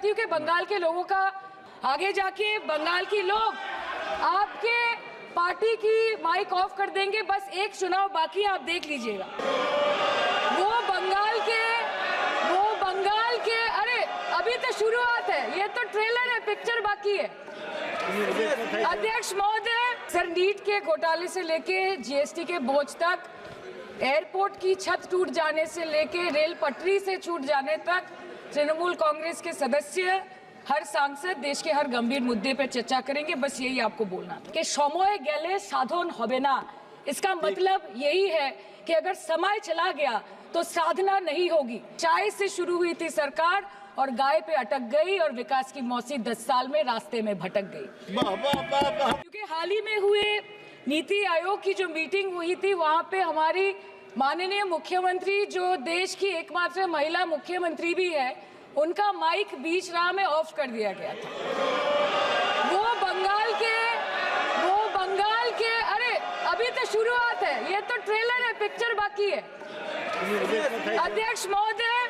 चाहती हूँ कि बंगाल के लोगों का आगे जाके बंगाल की लोग आपके पार्टी की माइक ऑफ कर देंगे। बस एक चुनाव बाकी है, आप देख लीजिएगा। वो बंगाल के अरे अभी तो शुरुआत है, ये तो ट्रेलर है, पिक्चर बाकी है। अध्यक्ष महोदय, सर नीट के घोटाले से लेके जीएसटी के बोझ तक, एयरपोर्ट की छत टूट जाने से लेके रेल पटरी से छूट जाने तक, तृणमूल कांग्रेस के सदस्य, हर सांसद देश के हर गंभीर मुद्दे पर चर्चा करेंगे। बस यही आपको बोलना था कि समय गेले साधन होबे ना। इसका मतलब यही है कि अगर समय चला गया तो साधना नहीं होगी। चाय से शुरू हुई थी सरकार और गाय पे अटक गई और विकास की मौसी 10 साल में रास्ते में भटक गई। क्योंकि हाल ही में हुए नीति आयोग की जो मीटिंग हुई थी, वहां पे हमारी माननीय मुख्यमंत्री, जो देश की एकमात्र महिला मुख्यमंत्री भी है, उनका माइक बीच राह में ऑफ कर दिया गया था। वो बंगाल के अरे अभी तो शुरुआत है, ये तो ट्रेलर है, पिक्चर बाकी है। अध्यक्ष महोदय,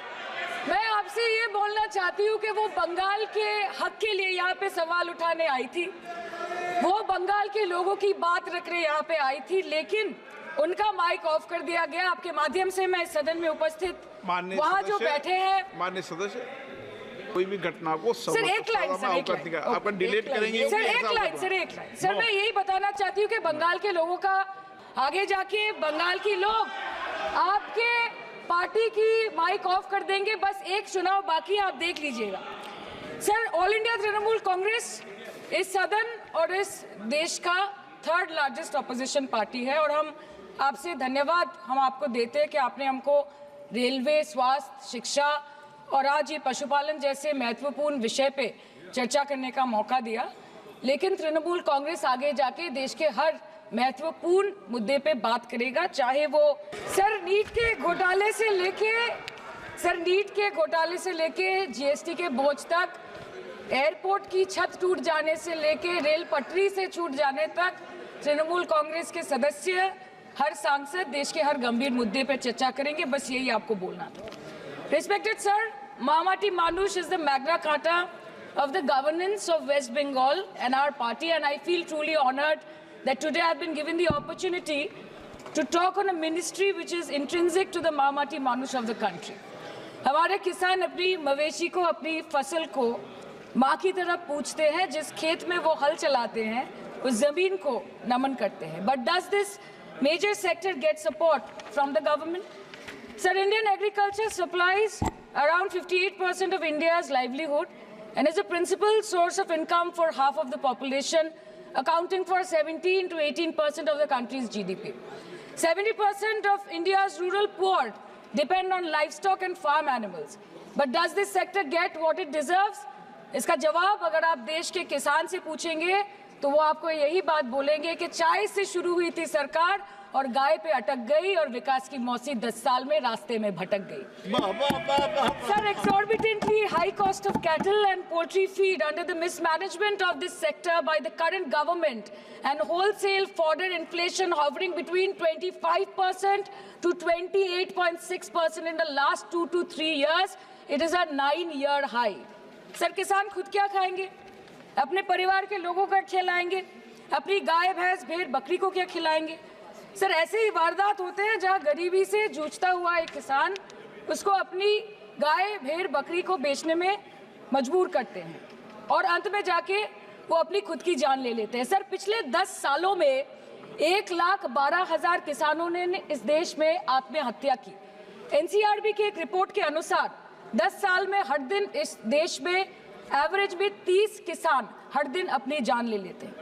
मैं आपसे ये बोलना चाहती हूँ कि वो बंगाल के हक के लिए यहाँ पे सवाल उठाने आई थी, वो बंगाल के लोगों की बात रखने यहाँ पे आई थी, लेकिन उनका माइक ऑफ कर दिया गया। आपके माध्यम से मैं इस सदन में उपस्थित वहाँ जो बैठे हैं माननीय सदस्य, कोई भी घटना को सर एक लाइन आपका डिलीट करेंगे सर, एक लाइन सर, मैं यही बताना चाहती हूँ कि बंगाल के लोगों का आगे जाके बंगाल की लोग आपके पार्टी की माइक ऑफ कर देंगे। बस एक चुनाव बाकी है, आप देख लीजिएगा। Sir, all India Trinamool Congress इस सदन और इस देश का 3rd लार्जेस्ट ऑपोजिशन पार्टी है और हम आपसे धन्यवाद हम आपको देते हैं कि आपने हमको रेलवे, स्वास्थ्य, शिक्षा और आज ये पशुपालन जैसे महत्वपूर्ण विषय पे चर्चा करने का मौका दिया। लेकिन तृणमूल कांग्रेस आगे जाके देश के हर महत्वपूर्ण मुद्दे पे बात करेगा, चाहे वो नीट के घोटाले से लेके जीएसटी के बोझ तक, एयरपोर्ट की छत टूट जाने से लेके रेल पटरी से छूट जाने तक, तृणमूल कांग्रेस के सदस्य, हर सांसद देश के हर गंभीर मुद्दे पर चर्चा करेंगे। बस यही आपको बोलना था। Respected sir, Mamati Manush is the Magna Carta of the governance of West Bengal and our party, and I feel truly honored that today I've been given the opportunity to talk on a ministry which is intrinsic to the Mamati Manush of the country. हमारे किसान अपनी मवेशी को, अपनी फसल को माँ की तरह पूछते हैं, जिस खेत में वो हल चलाते हैं उस जमीन को नमन करते हैं। But does this major sector get support from the government? Sir, Indian agriculture supplies around 58% of India's livelihood and is a principal source of income for half of the population, accounting for 17 to 18% of the country's GDP. 70% of India's rural poor depend on livestock and farm animals. But does this sector get what it deserves? इसका जवाब अगर आप देश के किसान से पूछेंगे तो वो आपको यही बात बोलेंगे कि चाय से शुरू हुई थी सरकार और गाय पे अटक गई और विकास की मौसी 10 साल में रास्ते में भटक गई। Sir, exorbitantly high cost of cattle and poultry feed under the mismanagement of this sector by the current government and wholesale fodder inflation hovering between 25% to 28.6% in the last 2 to 3 years, it is a 9-year high. Sir, किसान खुद क्या खाएंगे? अपने परिवार के लोगों का खिलाएंगे? अपनी गाय, भैंस, भेड़, बकरी को क्या खिलाएंगे? सर, ऐसे ही वारदात होते हैं जहां गरीबी से जूझता हुआ एक किसान उसको अपनी गाय, भेड़, बकरी को बेचने में मजबूर करते हैं और अंत में जाके वो अपनी खुद की जान ले लेते हैं। सर, पिछले 10 सालों में 1,12,000 किसानों ने इस देश में आत्महत्या की। एनसीआरबी की एक रिपोर्ट के अनुसार 10 साल में हर दिन इस देश में एवरेज में 30 किसान हर दिन अपनी जान ले लेते हैं।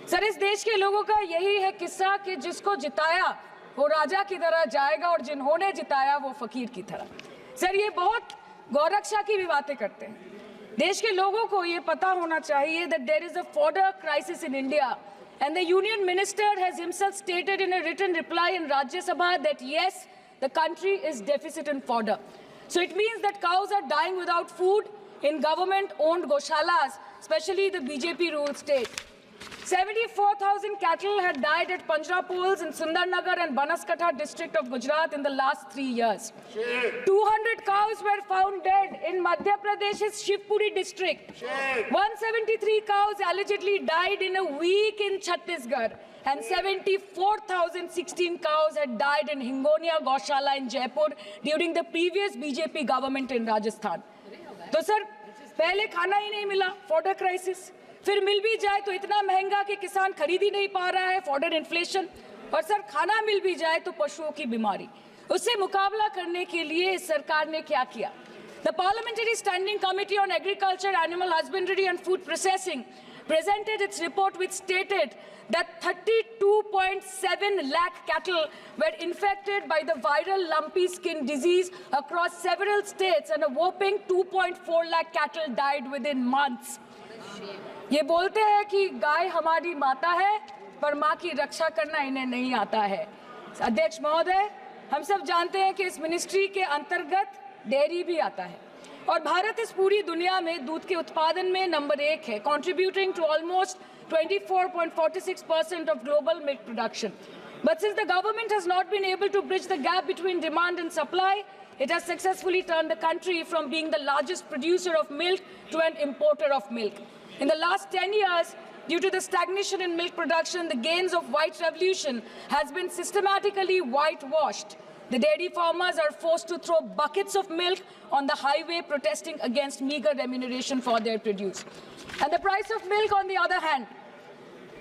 सर, इस देश के लोगों का यही है किस्सा कि जिसको जिताया वो राजा की तरह जाएगा और जिन्होंने जिताया वो फकीर की तरह। सर, ये बहुत गौरक्षा की भी बातें करते हैं। देश के लोगों को ये पता होना चाहिए that there is a fodder crisis in India and the union minister has himself stated in a written reply in Rajya Sabha that yes, the country is deficit in fodder. So it means that cows are dying without food in government-owned goshalas, especially the BJP ruled state. 74,000 cattle had died at Panjra pools in Sundarnagar and Banaskantha district of Gujarat in the last 3 years. 200 cows were found dead in Madhya Pradesh's Shivpuri district. 173 cows allegedly died in a week in Chhattisgarh. And 74,016 cows had died in Hingonia Gaushala in Jaipur during the previous BJP government in Rajasthan. तो sir पहले खाना ही नहीं मिला, fodder crisis, फिर मिल भी जाए तो इतना महंगा कि किसान खरीद ही नहीं पा रहा है, फॉडर इन्फ्लेशन, और सर खाना मिल भी जाए तो पशुओं की बीमारी। उससे मुकाबला करने के लिए इस सरकार ने क्या किया? The Parliamentary Standing Committee on Agriculture, Animal Husbandry and Food Processing presented its report which stated that 32.7 lakh cattle were infected by the viral lumpy skin disease across several states and a whopping 2.4 lakh cattle died within months. ये बोलते हैं कि गाय हमारी माता है, पर माँ की रक्षा करना इन्हें नहीं आता है। अध्यक्ष महोदय, हम सब जानते हैं कि इस मिनिस्ट्री के अंतर्गत डेयरी भी आता है और भारत इस पूरी दुनिया में दूध के उत्पादन में नंबर 1 है, contributing to almost 24.46% of global milk production. But since the government has not been able to bridge the gap between demand and supply, it has successfully turned the country from being the largest producer of milk to an importer of milk. In the last 10 years, due to the stagnation in milk production, the gains of white revolution has been systematically whitewashed. The dairy farmers are forced to throw buckets of milk on the highway protesting against meager remuneration for their produce. And the price of milk, on the other hand,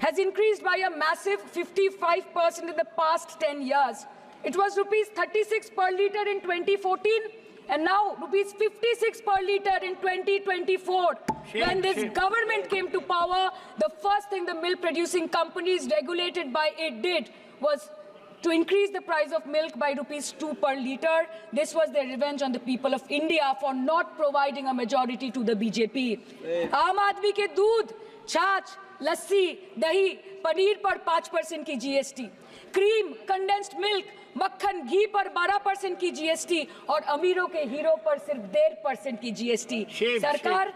has increased by a massive 55% in the past 10 years. It was rupees 36 per litre in 2014 and now rupees 56 per litre in 2024. When this government came to power, the first thing the milk producing companies regulated by it did was to increase the price of milk by rupees 2 per litre. This was their revenge on the people of India for not providing a majority to the BJP. आम आदमी के दूध, छाछ, लस्सी, दही, पनीर पर 5% की GST, cream, condensed milk, मक्खन, घी पर 12% की GST और अमीरों के हीरो पर सिर्फ 1.5% की GST। सरकार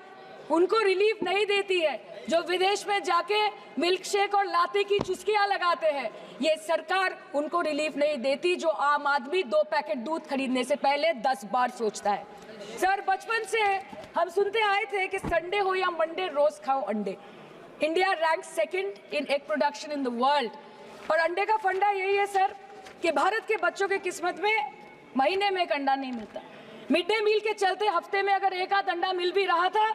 उनको रिलीफ नहीं देती है जो विदेश में जाके मिल्क शेक और लाते की चुस्कियां लगाते हैं। ये सरकार उनको रिलीफ नहीं देती जो आम आदमी 2 पैकेट दूध खरीदने से पहले 10 बार सोचता है। सर, बचपन से हम सुनते आए थे कि संडे हो या मंडे रोज खाओ अंडे। India rank 2nd in egg production in the world. और अंडे का फंडा यही है सर कि भारत के बच्चों के किस्मत में महीने में एक अंडा नहीं मिलता। मिड डे मील के चलते हफ्ते में अगर एक आध अंडा मिल भी रहा था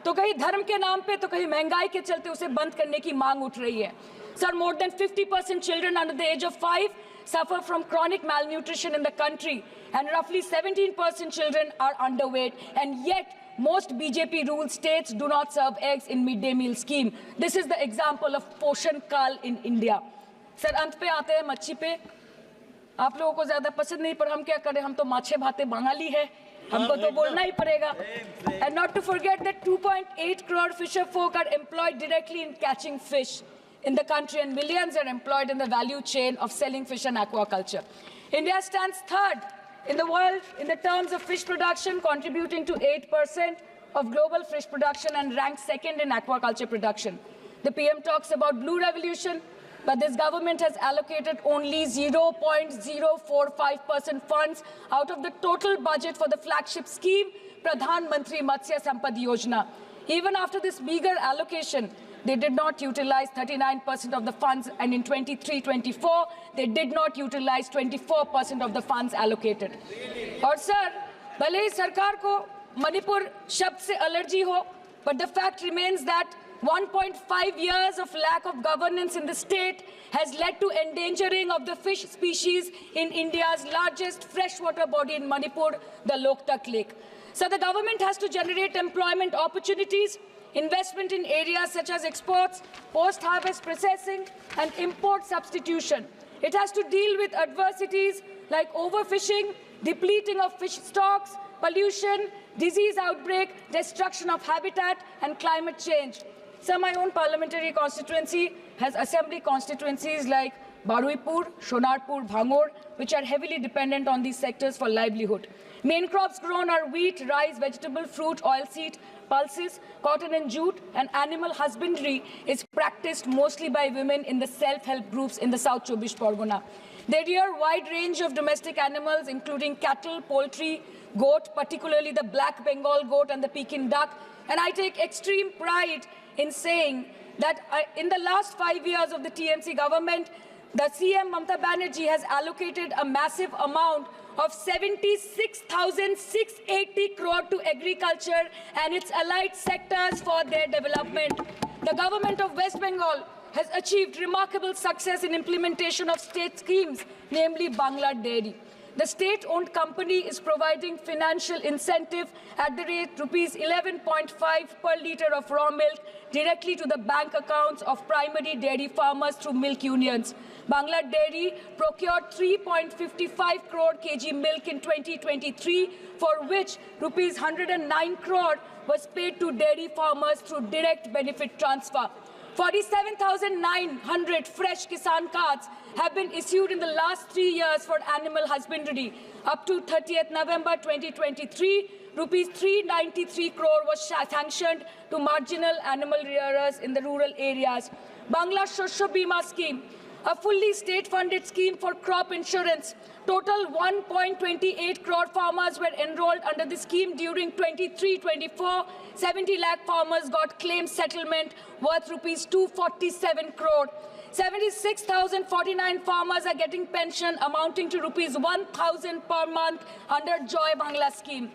तो कहीं धर्म के नाम पे तो कहीं महंगाई के चलते उसे बंद करने की मांग उठ रही है। Sir, more than 50% children under the age of 5 suffer from chronic malnutrition in the country and roughly 17% children are underweight, and yet most BJP ruled states do not serve eggs in midday meal scheme. This is the example of Poshan Kal in India. Sir, अंत पे आते हैं मच्छी पे। आप लोगों को ज्यादा पसंद नहीं, पर हम क्या करें, हम तो माछे भाते बंगाली है, हमको तो बोलना ही पड़ेगा। And not to forget that 2.8 crore fisher folk are employed directly in catching fish in the country and millions are employed in the value chain of selling fish and aquaculture. India stands 3rd in the world in the terms of fish production, contributing to 8% of global fish production and ranks 2nd in aquaculture production. The PM talks about blue revolution, but this government has allocated only 0.045% funds out of the total budget for the flagship scheme, Pradhan Mantri Matsya Sampad Yojana. Even after this meager allocation, they did not utilize 39% of the funds, and in 23-24, they did not utilize 24% of the funds allocated. और sir, भले ही सरकार को मणिपुर शब्द से allergy हो, but the fact remains that 1.5 years of lack of governance in the state has led to endangering of the fish species in India's largest freshwater body in Manipur, the Loktak Lake. So the government has to generate employment opportunities, investment in areas such as exports, post-harvest processing, and import substitution. It has to deal with adversities like overfishing, depleting of fish stocks, pollution, disease outbreak, destruction of habitat, and climate change. So my own parliamentary constituency has assembly constituencies like Baruipur, Shonarpur, Bhangor, which are heavily dependent on these sectors for livelihood. Main crops grown are wheat, rice, vegetable, fruit, oilseed, pulses, cotton and jute, and animal husbandry is practiced mostly by women in the self-help groups in the South Chobbish Pargona. They rear a wide range of domestic animals, including cattle, poultry, goat, particularly the black Bengal goat and the Pekin duck. And I take extreme pride in saying that in the last 5 years of the TMC government, the CM Mamata Banerjee has allocated a massive amount of 76,680 crore to agriculture and its allied sectors for their development. The government of West Bengal has achieved remarkable success in implementation of state schemes, namely Bangla Dairy. The state-owned company is providing financial incentive at the rate rupees 11.5 per litre of raw milk directly to the bank accounts of primary dairy farmers through milk unions. Bangla Dairy procured 3.55 crore kg milk in 2023, for which rupees 109 crore was paid to dairy farmers through direct benefit transfer. 47,900 fresh Kisan cards have been issued in the last 3 years for animal husbandry. Up to 30th November 2023, rupees 393 crore was sanctioned to marginal animal rearers in the rural areas. Bangla Shosho Bima Scheme, a fully state-funded scheme for crop insurance. Total 1.28 crore farmers were enrolled under the scheme during 23-24. 70 lakh farmers got claim settlement worth rupees 247 crore. 76,049 farmers are getting pension amounting to rupees 1,000 per month under Joy Bangla scheme.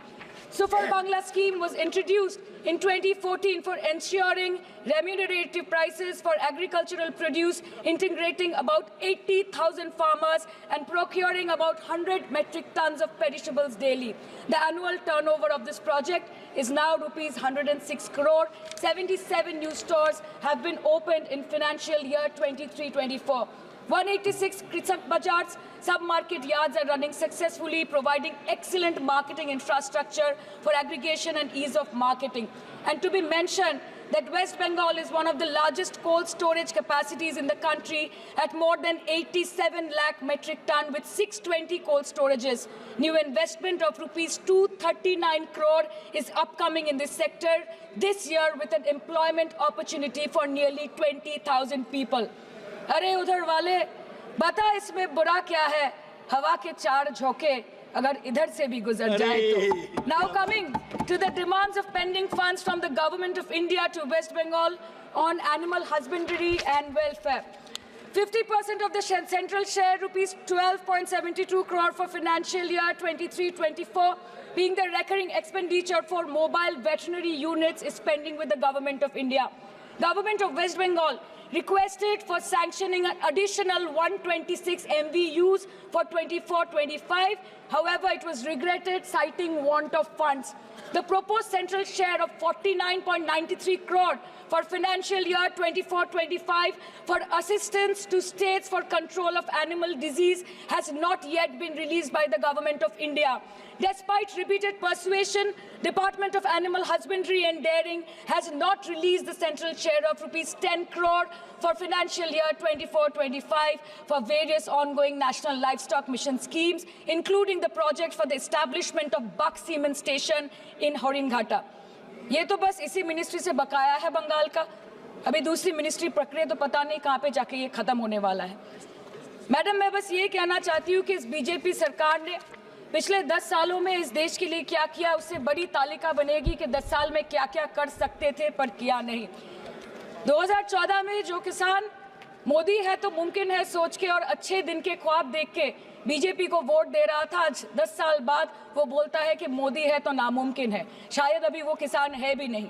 Super Bangla scheme was introduced in 2014 for ensuring remunerative prices for agricultural produce, integrating about 80,000 farmers and procuring about 100 metric tons of perishables daily. The annual turnover of this project is now rupees 106 crore. 77 new stores have been opened in financial year 23-24. 186 Krisak Bazars sub-market yards are running successfully, providing excellent marketing infrastructure for aggregation and ease of marketing. And to be mentioned that West Bengal is one of the largest cold storage capacities in the country at more than 87 lakh metric ton with 620 cold storages. New investment of rupees 239 crore is upcoming in this sector this year with an employment opportunity for nearly 20,000 people. अरे उधर वाले बता इसमें बुरा क्या है हवा के चार झोंके अगर इधर से भी गुजर जाए तो now coming to the demands of pending funds from the government of India to West Bengal on animal husbandry and welfare. 50% of the central share, rupees 12.72 crore for financial year 23-24, being the recurring expenditure for mobile veterinary units is pending with the government of India. Government of West Bengal requested for sanctioning an additional 126 MVUs for 24-25. However, it was regretted, citing want of funds. The proposed central share of 49.93 crore for financial year 24-25 for assistance to states for control of animal disease has not yet been released by the government of India. Despite repeated persuasion, Department of Animal Husbandry and Dairying has not released the central share of rupees 10 crore for financial year 24-25 for various ongoing national livestock mission schemes, including the project for the establishment of Buck Semen Station in Horinghata. ये तो बस इसी ministry से बकाया है बंगाल का. अभी दूसरी मिनिस्ट्री प्रक्रिया तो पता नहीं कहाँ पे जाके ये खत्म होने वाला है. मैडम, मैं बस ये कहना चाहती हूँ कि इस बीजेपी सरकार ने पिछले 10 सालों में इस देश के लिए क्या किया, उससे बड़ी तालिका बनेगी कि 10 साल में क्या-क्या कर सकते थे पर किया नहीं. 2014 में जो किसान मोदी है तो मुमकिन है सोच के और अच्छे दिन के ख्वाब देख के बीजेपी को वोट दे रहा था, आज 10 साल बाद वो बोलता है कि मोदी है तो नामुमकिन है. शायद अभी वो किसान है भी नहीं.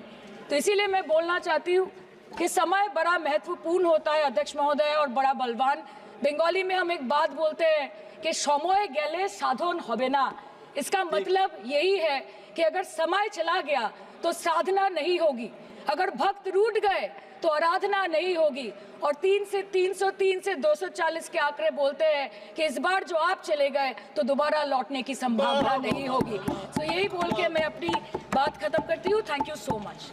तो इसीलिए मैं बोलना चाहती हूँ कि समय बड़ा महत्वपूर्ण होता है अध्यक्ष महोदय और बड़ा बलवान. बंगाली में हम एक बात बोलते हैं कि समय गेले साधन होबे ना. इसका मतलब यही है कि अगर समय चला गया तो साधना नहीं होगी, अगर भक्त रूठ गए तो आराधना नहीं होगी. और 3 से 303 से 240 के आंकड़े बोलते हैं कि इस बार जो आप चले गए तो दोबारा लौटने की संभावना नहीं होगी. तो यही बोल के मैं अपनी बात खत्म करती हूँ. Thank you so much.